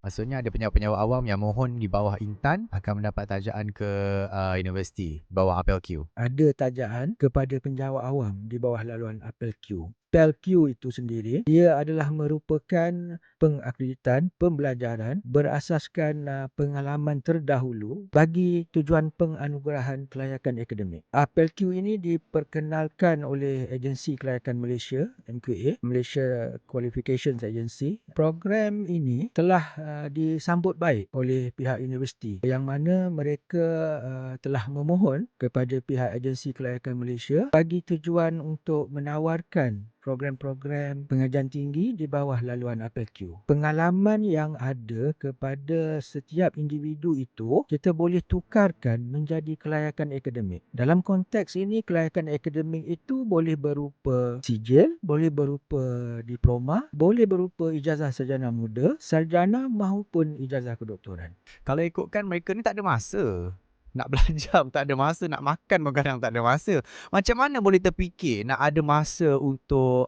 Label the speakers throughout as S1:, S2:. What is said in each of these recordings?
S1: Maksudnya ada penyewa-penyewa awam yang mohon di bawah Intan akan mendapat tajaan ke universiti bawah APLQ.
S2: Ada tajaan kepada penjawat awam di bawah laluan APLQ. APLQ itu sendiri, dia adalah merupakan pengakreditan pembelajaran berasaskan pengalaman terdahulu bagi tujuan penganugerahan kelayakan akademik. APLQ ini diperkenalkan oleh Agensi Kelayakan Malaysia, MQA, Malaysia Qualifications Agency. Program ini telah disambut baik oleh pihak universiti, yang mana mereka telah memohon kepada pihak Agensi Kelayakan Malaysia bagi tujuan untuk menawarkan program-program pengajian tinggi di bawah laluan APLQ. Pengalaman yang ada kepada setiap individu itu kita boleh tukarkan menjadi kelayakan akademik. Dalam konteks ini, kelayakan akademik itu boleh berupa sijil, boleh berupa diploma, boleh berupa ijazah sarjana muda, sarjana maupun ijazah kedoktoran.
S1: Kalau ikutkan mereka ni tak ada masa. Nak belajar pun tak ada masa, nak makan pun kadang tak ada masa. Macam mana boleh terfikir nak ada masa untuk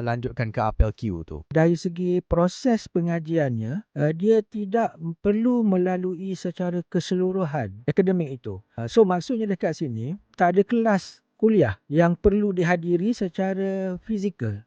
S1: lanjutkan ke APLQ tu?
S2: Dari segi proses pengajiannya, dia tidak perlu melalui secara keseluruhan akademik itu. So maksudnya dekat sini, tak ada kelas kuliah yang perlu dihadiri secara fizikal.